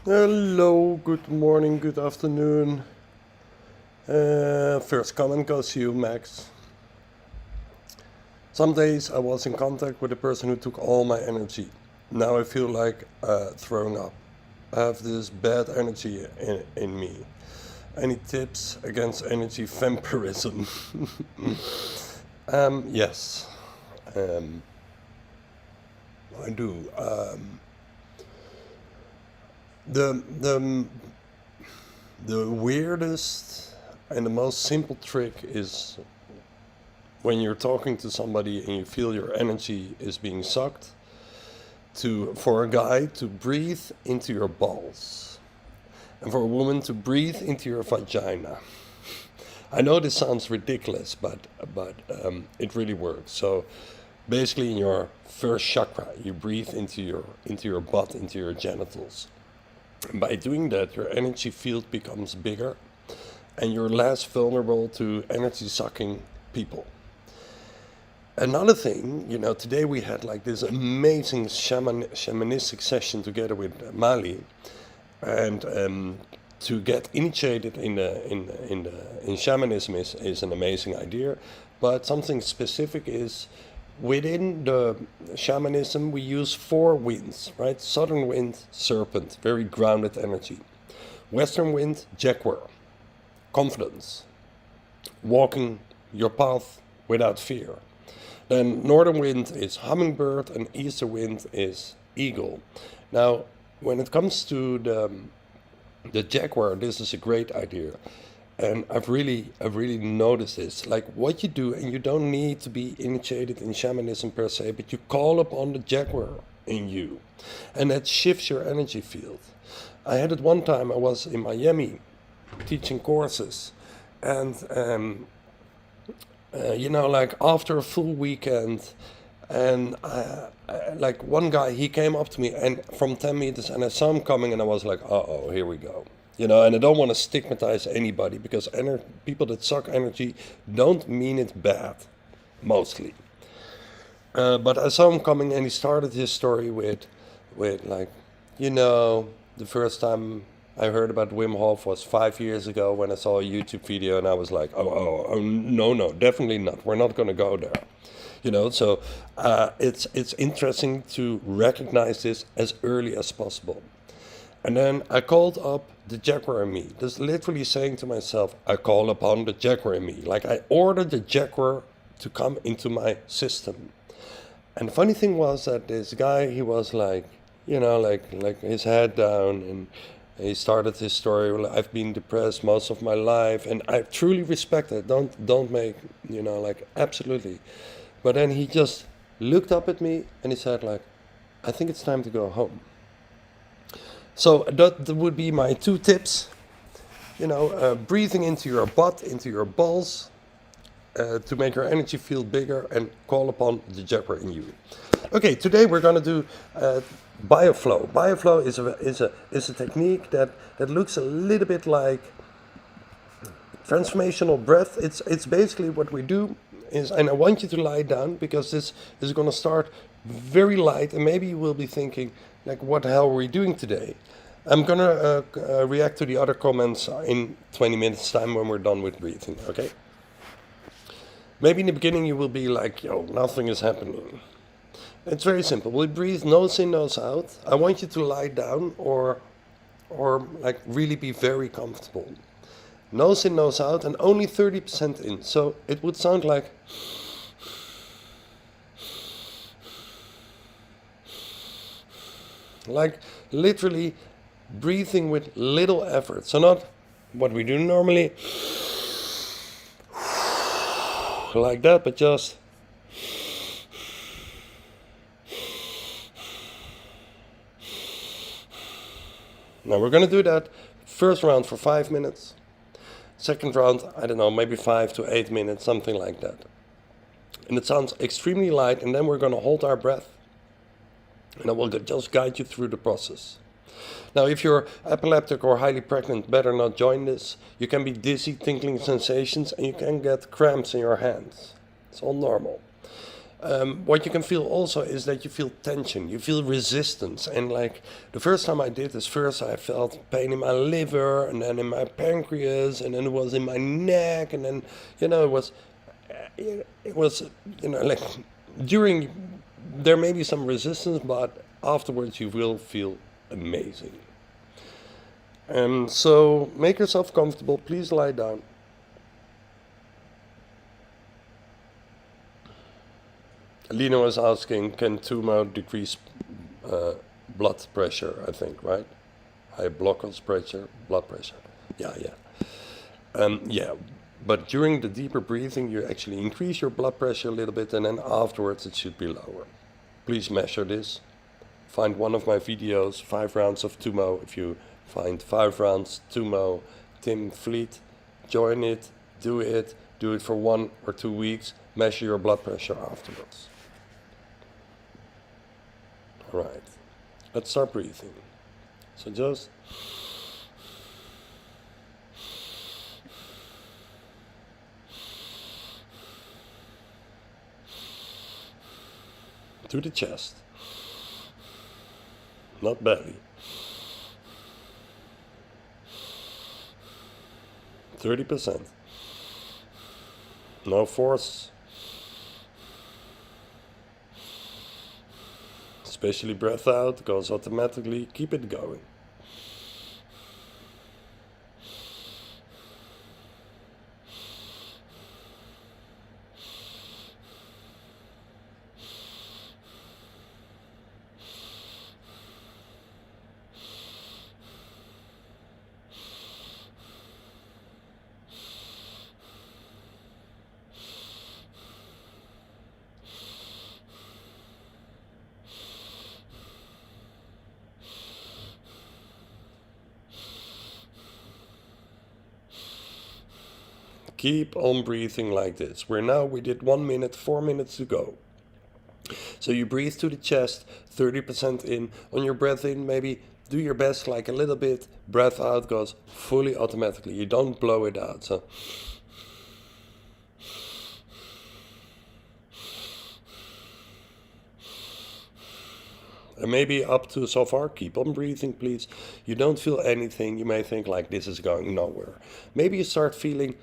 Hello, good morning, good afternoon. First comment goes to you, Max. Some days I was in contact with a person who took all my energy. Now I feel like throwing up. I have this bad energy in me. Any tips against energy vampirism? Yes, um, I do. The the weirdest and the most simple trick is when you're talking to somebody and you feel your energy is being sucked, to for a guy to breathe into your balls, and for a woman to breathe into your vagina. I know this sounds ridiculous, but it really works. So basically, in your first chakra, you breathe into your butt, into your genitals. By doing that, your energy field becomes bigger and you're less vulnerable to energy sucking people. Another thing, today we had like this amazing shamanistic session together with Mali, and to get initiated in shamanism is an amazing idea. But something specific is within the shamanism we use four winds, right? Southern wind, serpent, very grounded energy. Western wind, jaguar, confidence, walking your path without fear. Then northern wind is hummingbird and eastern wind is eagle. Now, when it comes to the jaguar, this is a great idea. And I've really noticed this. Like what you do, and you don't need to be initiated in shamanism per se, but you call upon the jaguar in you, and that shifts your energy field. I had it one time. I was in Miami teaching courses, and like after a full weekend, and like one guy, he came up to me and from 10 meters, and I saw him coming, and I was like, uh-oh, here we go. And I don't want to stigmatize anybody, because people that suck energy don't mean it bad, mostly. But I saw him coming, and he started his story with like, the first time I heard about Wim Hof was 5 years ago when I saw a YouTube video, and I was like, oh, no, definitely not. We're not going to go there. So it's interesting to recognize this as early as possible. And then I called up the jaguar in me. Just literally saying to myself, I call upon the jaguar in me. Like I ordered the jaguar to come into my system. And the funny thing was that this guy, he was like, like his head down, and he started his story. Well, I've been depressed most of my life, and I truly respect that. Don't make, absolutely. But then he just looked up at me and he said like, I think it's time to go home. So that would be my two tips. Breathing into your butt, into your balls, to make your energy feel bigger, and call upon the jaguar in you. Okay, today we're going to do bioflow. Bioflow is a technique that looks a little bit like transformational breath. It's basically what we do is, and I want you to lie down, because this is going to start very light, and maybe you will be thinking, like, what the hell are we doing today? I'm going to react to the other comments in 20 minutes time when we're done with breathing, okay? Maybe in the beginning you will be like, yo, nothing is happening. It's very simple. We breathe nose in, nose out. I want you to lie down or like really be very comfortable. Nose in, nose out, and only 30% in. So it would sound like... like literally breathing with little effort. So not what we do normally, like that, but just... Now we're going to do that first round for 5 minutes. Second round, I don't know, maybe 5 to 8 minutes, something like that. And it sounds extremely light, and then we're going to hold our breath. And I will just guide you through the process. Now, if you're epileptic or highly pregnant, better not join this. You can be dizzy, tingling sensations, and you can get cramps in your hands. It's all normal. What you can feel also is that you feel tension, you feel resistance. And like the first time I did this, first I felt pain in my liver, and then in my pancreas, and then it was in my neck, and then, it was, like during, there may be some resistance, but afterwards you will feel amazing. So make yourself comfortable, please lie down. Lina was asking, can Tummo decrease blood pressure, I think, right? High blood pressure, blood pressure. Yeah. But during the deeper breathing, you actually increase your blood pressure a little bit, and then afterwards it should be lower. Please measure this. Find one of my videos, 5 rounds of Tummo. If you find 5 rounds Tummo, Tim Vliet, join it, do it for 1 or 2 weeks, measure your blood pressure afterwards. All right, let's start breathing. So just to the chest, not belly. 30%. No force. Especially breath out goes automatically. Keep it going. Keep on breathing like this. We did 1 minute, 4 minutes to go. So you breathe to the chest, 30% in. On your breath in, maybe do your best, like a little bit. Breath out goes fully automatically. You don't blow it out. So and maybe up to so far, keep on breathing, please. You don't feel anything. You may think like this is going nowhere. Maybe you start feeling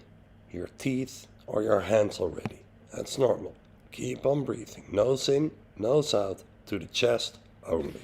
your teeth or your hands already. That's normal. Keep on breathing. Nose in, nose out, to the chest only.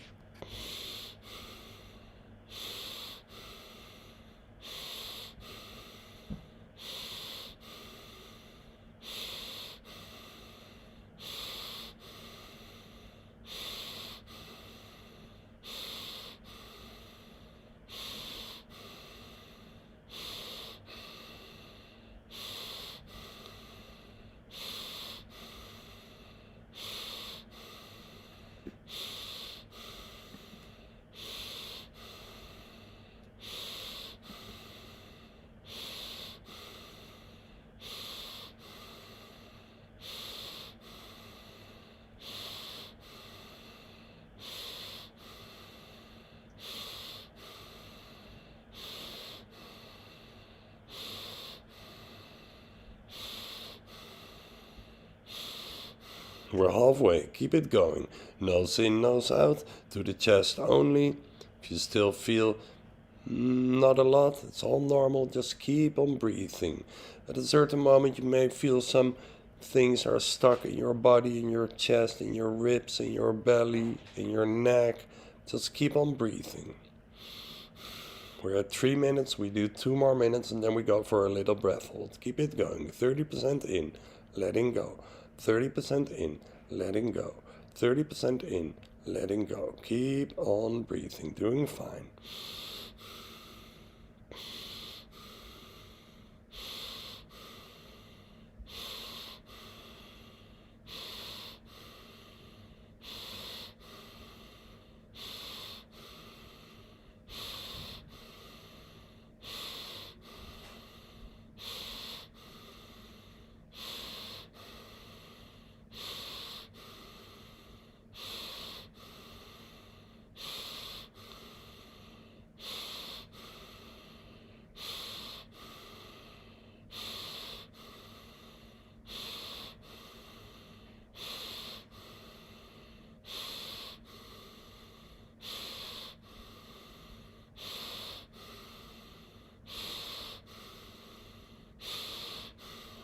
We're halfway. Keep it going. Nose in, nose out, to the chest only. If you still feel not a lot, it's all normal. Just keep on breathing. At a certain moment, you may feel some things are stuck in your body, in your chest, in your ribs, in your belly, in your neck. Just keep on breathing. We're at 3 minutes. We do 2 more minutes, and then we go for a little breath hold. Keep it going. 30% in, letting go. 30% in, letting go. 30% in, letting go. Keep on breathing, doing fine.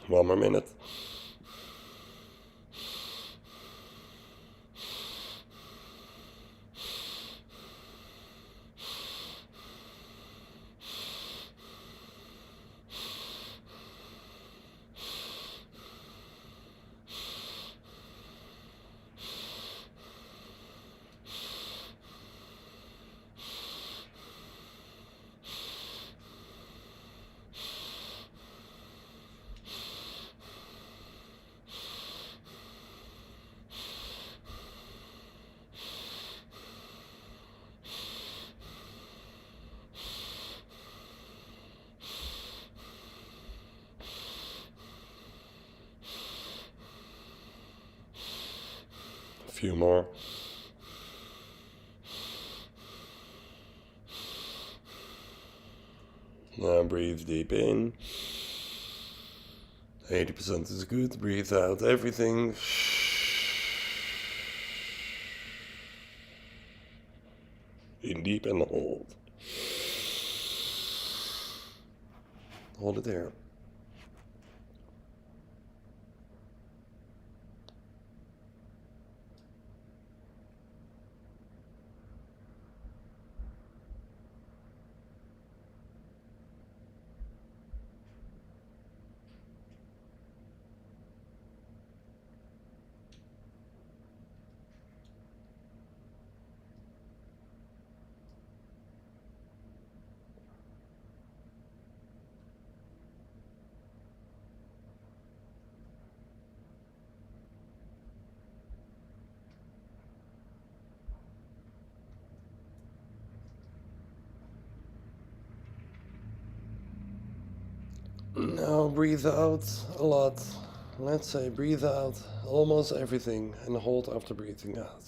One more minute. A few more. Now breathe deep in. 80% is good. Breathe out everything. In deep and hold. Hold it there. Now breathe out a lot. Let's say breathe out almost everything and hold after breathing out.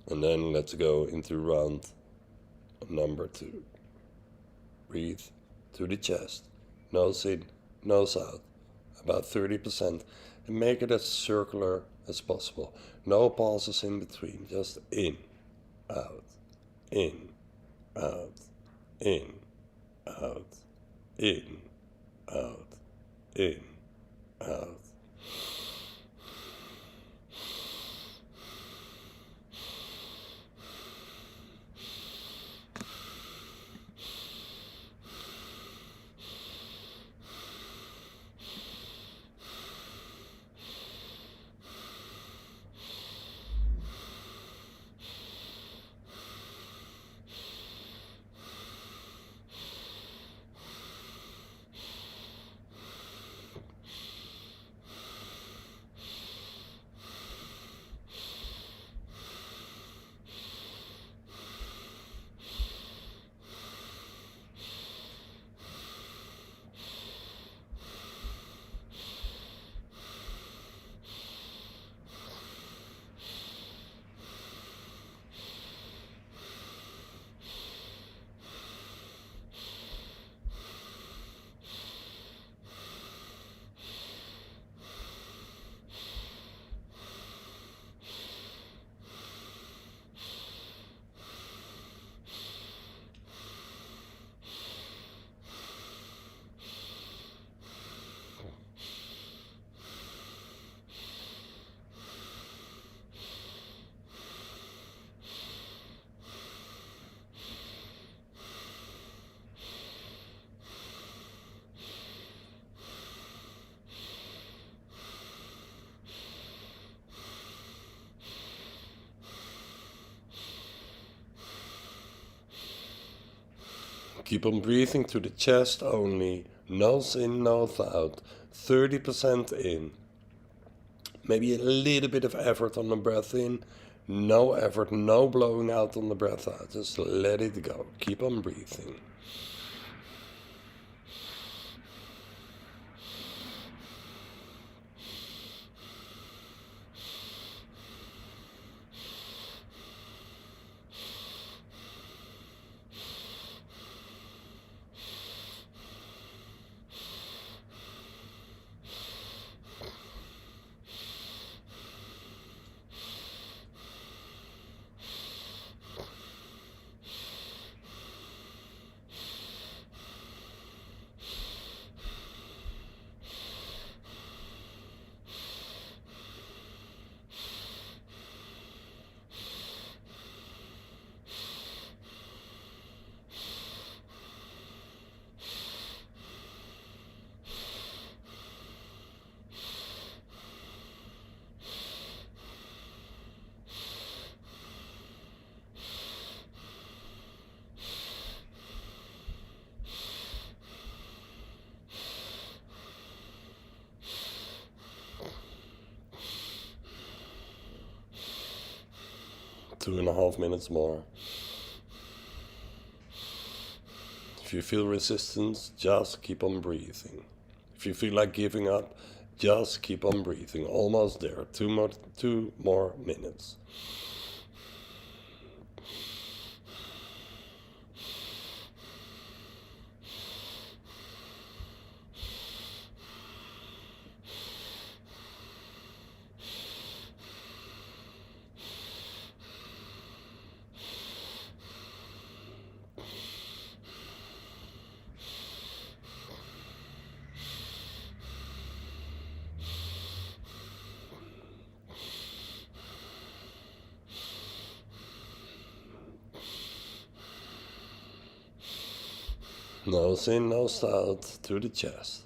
And then let's go into round number 2. Breathe to the chest. Nose in, nose out. About 30%. And make it as circular as possible. No pauses in between. Just in, out, in, out, in, out, in, out, in, out. Keep on breathing to the chest only. Nose in, nose out. 30% in. Maybe a little bit of effort on the breath in. No effort, no blowing out on the breath out. Just let it go. Keep on breathing. 2.5 minutes more. If you feel resistance, just keep on breathing. If you feel like giving up, just keep on breathing. Almost there. Two more minutes. Nose in, nose out to the chest.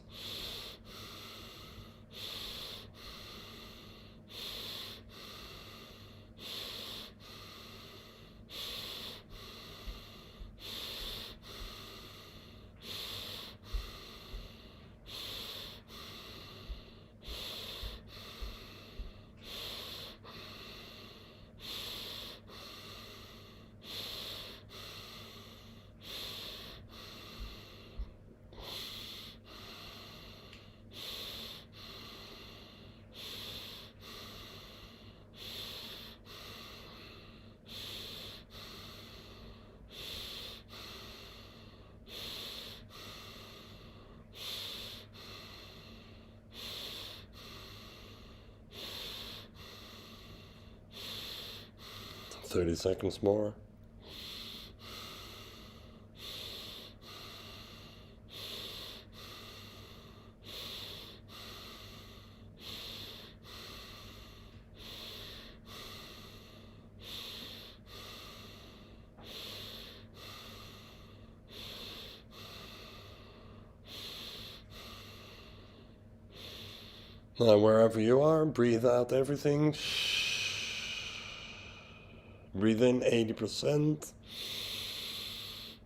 Thirty seconds more. Now, wherever you are, breathe out everything. Breathe in 80%,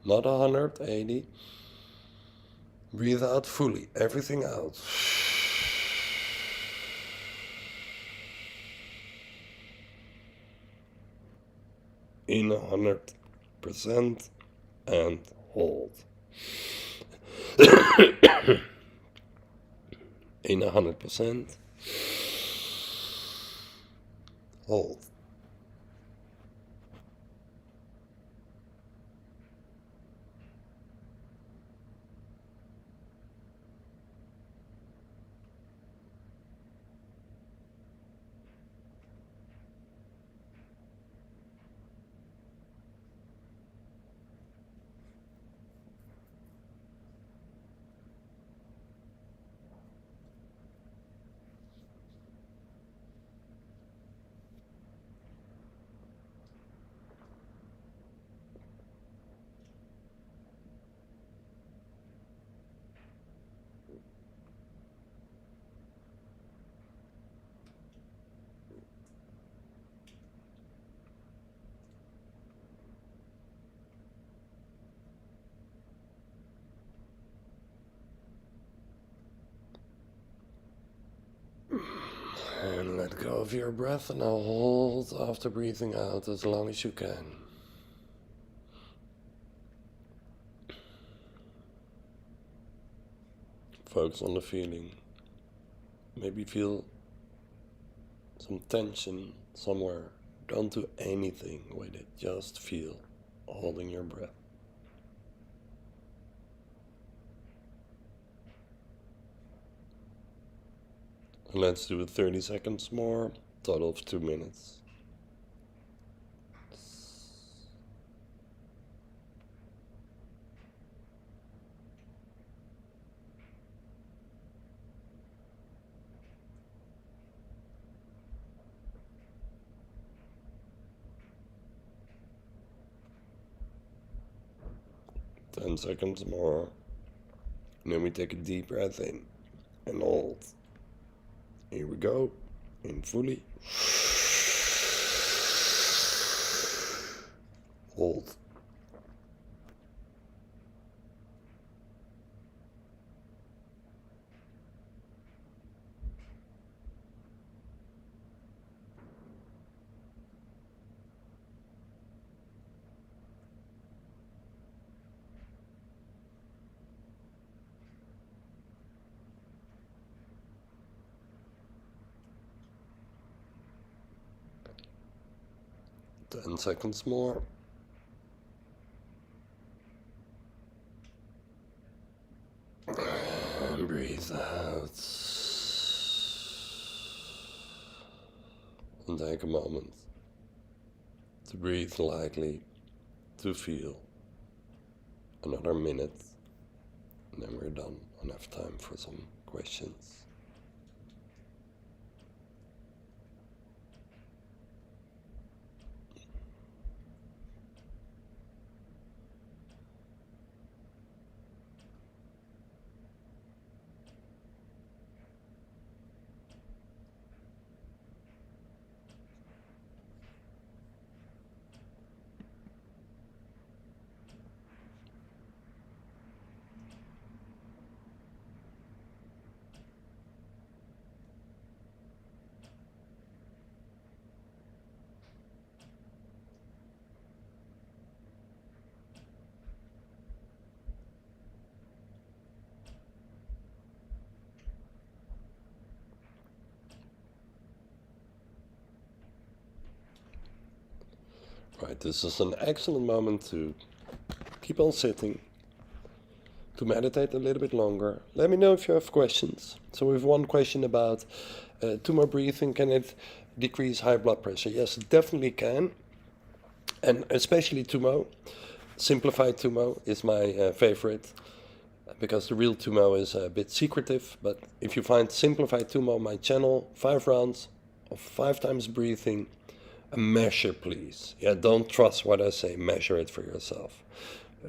not 180. Breathe out fully, everything out. In 100% and hold. In 100%, hold. And let go of your breath, and now hold after breathing out as long as you can. Focus on the feeling. Maybe feel some tension somewhere. Don't do anything with it, just feel holding your breath. And let's do it 30 seconds more, total of 2 minutes. Ten seconds more. And then we take a deep breath in and hold. Here we go. In fully. Hold. 10 seconds more. And breathe out. And take a moment to breathe lightly, to feel. Another minute, and then we're done. Enough time for some questions. Right, this is an excellent moment to keep on sitting, to meditate a little bit longer. Let me know if you have questions. So we have one question about tummo breathing. Can it decrease high blood pressure? Yes, it definitely can. And especially tummo. Simplified tummo is my favorite, because the real tummo is a bit secretive. But if you find Simplified Tummo on my channel, 5 rounds of 5 times breathing, measure please. Yeah, don't trust what I say, measure it for yourself.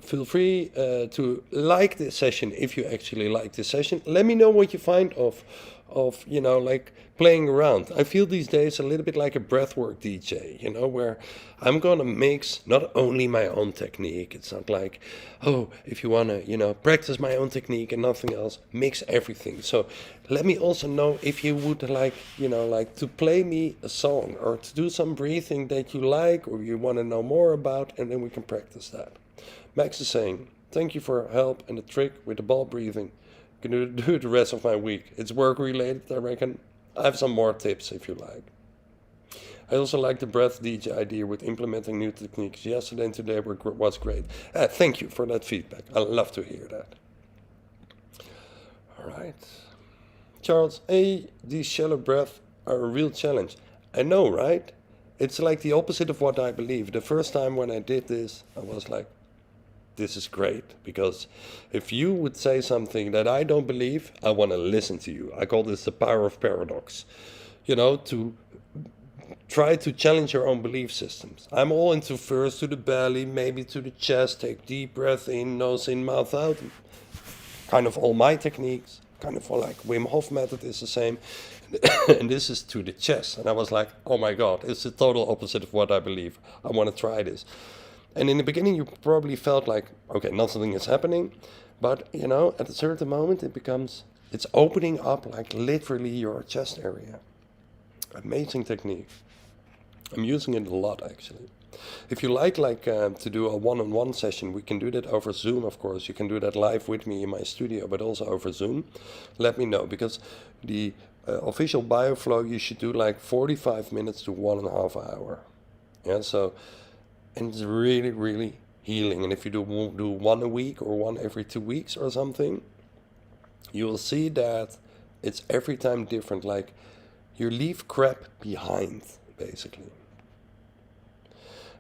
Feel free to like this session if you actually like this session. Let me know what you find of like playing around. I feel these days a little bit like a breathwork DJ, where I'm gonna mix not only my own technique. It's not like, oh, if you wanna, practice my own technique and nothing else, mix everything. So let me also know if you would like, like to play me a song or to do some breathing that you like or you want to know more about, and then we can practice that. Max is saying, thank you for help and the trick with the ball breathing. Can do it the rest of my week. It's work related, I reckon. I have some more tips if you like. I also like the breath DJ idea with implementing new techniques. Yesterday and today was great. Thank you for that feedback. I love to hear that. All right. Charles, these shallow breaths are a real challenge. I know, right? It's like the opposite of what I believe. The first time when I did this, I was like, this is great, because if you would say something that I don't believe, I want to listen to you. I call this the power of paradox. To try to challenge your own belief systems. I'm all into first to the belly, maybe to the chest, take deep breath in, nose in, mouth out. Kind of all my techniques, kind of like Wim Hof method is the same. And this is to the chest. And I was like, oh my God, it's the total opposite of what I believe. I want to try this. And in the beginning, you probably felt like, okay, nothing is happening. But, at a certain moment, it's opening up like literally your chest area. Amazing technique. I'm using it a lot, actually. If you like to do a one-on-one session, we can do that over Zoom, of course. You can do that live with me in my studio, but also over Zoom. Let me know, because the official bioflow, you should do like 45 minutes to 1.5 hours. Yeah, so... And it's really, really healing. And if you do one a week or one every 2 weeks or something, you will see that it's every time different. Like you leave crap behind, basically.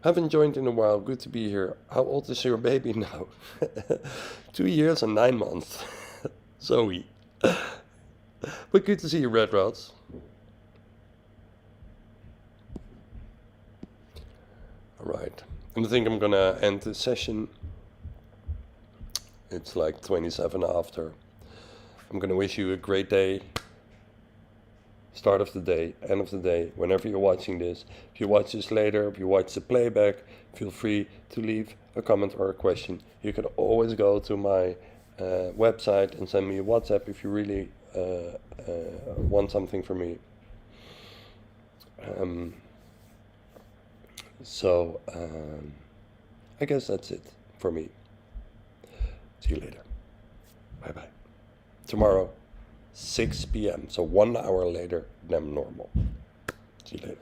Haven't joined in a while. Good to be here. How old is your baby now? 2 years and 9 months. Zoe. But good to see you, Red Rods. Alright, and I think I'm gonna end the session. It's like 27 after. I'm gonna wish you a great day. Start of the day, end of the day, whenever you're watching this. If you watch this later, if you watch the playback, feel free to leave a comment or a question. You can always go to my website and send me a WhatsApp if you really want something from me. So, I guess that's it for me. See you later. Bye-bye. Tomorrow, 6 p.m., so 1 hour later than normal. See you later.